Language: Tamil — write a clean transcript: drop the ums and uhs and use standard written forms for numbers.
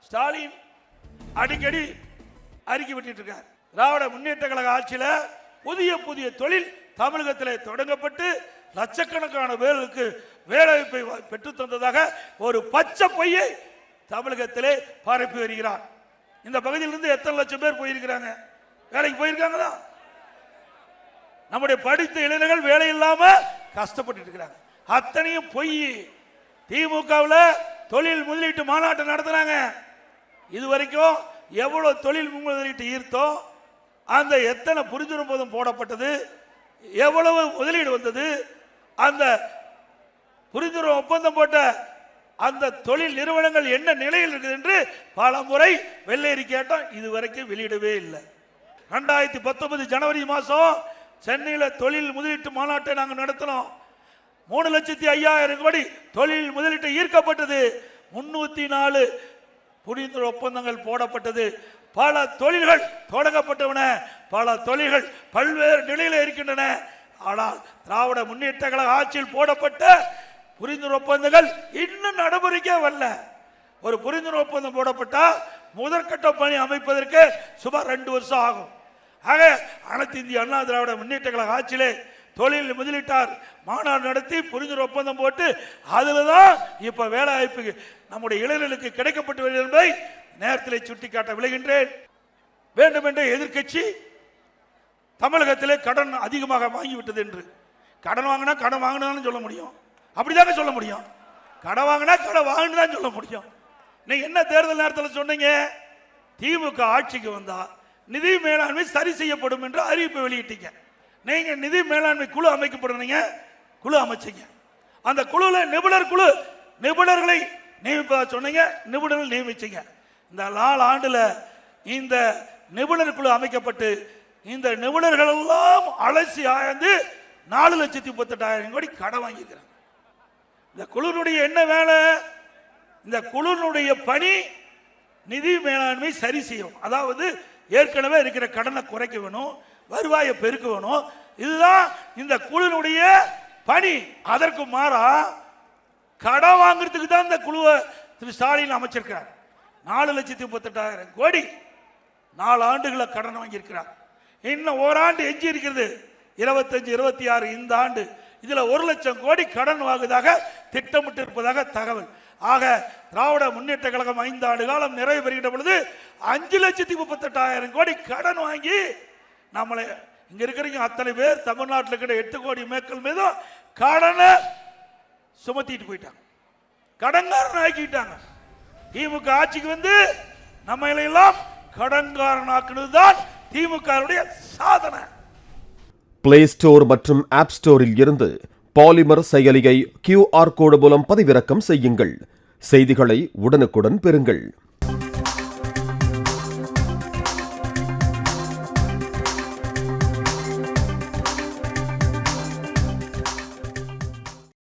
ஸ்டாலின் அடிக்கடி அறிக்கை விட்டு இருக்கார். திராவிட முன்னேற்ற கழக ஆட்சியில் புதிய புதிய தொழில் தமிழகத்தில் தொடங்கப்பட்டு லட்சக்கணக்கான பேருக்கு வேலைவாய்ப்பை பெற்று தந்ததாக ஒரு பச்சை பொய்யை தமிழகத்திலே பரப்பி வருகிறார். இந்த பகுதியிலிருந்து எத்தனை லட்சம் பேர் போயிருக்கிறாங்க? வேலைக்கு போயிருக்காங்களா? நம்முடைய படித்த இளைஞர்கள் வேலை இல்லாம கஷ்டப்பட்டு இருக்கிறாங்க. அத்தனையும் பொய். திமுகவில் தொழில் முதலீட்டு மாநாட்டை நடத்துறாங்க. இதுவரைக்கும் எவ்வளவு தொழில் முதலீட்டு ஈர்த்தோம், அந்த எத்தனை புரிந்துணர்வு ஒப்பந்தம் போடப்பட்டது, எவ்வளவு முதலீடு வந்தது, அந்த புரிந்துணர்வு ஒப்பந்தம் போட்ட அந்த தொழில் நிறுவனங்கள் என்ன நிலையில் இருக்குது என்று பல முறை வெள்ளை கேட்டோம். இதுவரைக்கும் வெளியிடவே இல்லை. 2019 ஜனவரி மாதம் சென்னையில் தொழில் முதலீட்டு மாநாட்டை நாங்கள் நடத்தினோம். 3,05,000 கோடி தொழில் முதலீட்டு ஈர்க்கப்பட்டது. 304 புரிந்துணர்வு ஒப்பந்தங்கள் போடப்பட்டது. பல தொழில்கள் தொடங்கப்பட்டன. பல தொழில்கள் பல்வேறு நிலையில் இருக்கின்றன. ஆனால் திராவிட முன்னேற்ற கழக ஆட்சியில் போடப்பட்ட புரிந்துணர்வு ஒப்பந்தங்கள் இன்னும் நடைமுறைக்கே வரல. ஒரு புரிந்துணர்வு ஒப்பந்தம் போடப்பட்டா முதற்கட்ட பணி அமைப்பதற்கு சுமார் 2 வருஷம் ஆகும். ஆக அனைத்து இந்திய அண்ணா திராவிட முன்னேற்ற கழக ஆட்சியிலே தொழில் முதலீட்டார் மாநாடு நடத்தி புரிந்துணர்வு ஒப்பந்தம் போட்டு அதில் தான் இப்ப வேலை வாய்ப்பு நம்முடைய இளைஞர்களுக்கு கிடைக்கப்பட்டு வருகிறது என்பதை நேரத்தில் சுட்டிக்காட்ட விளைகின்றேன். வேண்டுமென்றே எதிர்கட்சி தமிழகத்திலே கடன் அதிகமாக வாங்கிவிட்டது என்று. கடன் வாங்கினா கடன் வாங்கினான்னு சொல்ல முடியும், அப்படிதாங்க சொல்ல முடியும். கடன் வாங்கினா கடன் வாங்கினு சொல்ல முடியும். நீங்க என்ன தேர்தல் நேரத்தில் சொன்னீங்க? திமுக ஆட்சிக்கு வந்தா நிதி மேலாண்மை சரி செய்யப்படும் என்று அறிவிப்பு வெளியிட்டீங்க. நீங்க நிதி மேலாண்மை குழு அமைக்கப்படுறீங்க, குழு அமைச்சீங்க. அந்த குழுல நிபுணர்களை நியமிப்பதா சொன்னீங்க, நிபுணர்கள் நியமிச்சீங்க. இந்த 4 ஆண்டுல இந்த நிபுணர் குழு அமைக்கப்பட்டு இந்த நிபுணர்கள் எல்லாம் அலசி ஆய்ந்து 4,38,000 கோடி கடன் வாங்கியிருக்கிறாங்க. இந்த குழுனுடைய என்ன வேலை? இந்த குழுனுடைய பணி நிதி மேலாண்மை சரி செய்யும். அதாவது ஏற்கனவே இருக்கிற கடனை குறைக்க வேணும், வருவாயை பெருக்க வேணும். இதுதான் இந்த குழுனுடைய பணி. அதற்கு மாறா கடன் வாங்குறதுக்கு தான் இந்த குழுவை திரு ஸ்டாலின் அமைச்சிருக்கிறார். 4,38,000 கோடி 4 ஆண்டுகளை கடன் வாங்கியிருக்கிறார். இன்னும் ஓராண்டு எஞ்சி இருக்கிறது, 25, 26 இந்த ஆண்டு. இதுல 1 லட்சம் கோடி கடன் வாங்குவதாக திட்டமிட்டு இருப்பதாக தகவல். ஆக திராவிட முன்னேற்ற கழகம் 5 ஆண்டு காலம் நிறைவு பெறுகின்ற பொழுது 5,38,000 கோடி கடன் வாங்கி நம்மளை இங்க இருக்கிறீங்க அத்தனை பேர் தமிழ்நாட்டில் இருக்கிற 8 கோடி மக்கள் மீதும் கடனை சுமத்திட்டு போயிட்டாங்க, கடன்காரன் ஆக்கிட்டாங்க. திமுக ஆட்சிக்கு வந்து நம்ம எல்லாம் கடன்காரன் ஆக்குனதுதான் திமுக சாதனை. பிளே ஸ்டோர் மற்றும் ஆப் ஸ்டோரில் இருந்து பாலிமர் செயலியை QR கோடு மூலம் பதிவிறக்கம் செய்யுங்கள். செய்திகளை உடனுக்குடன் பெறுங்கள்.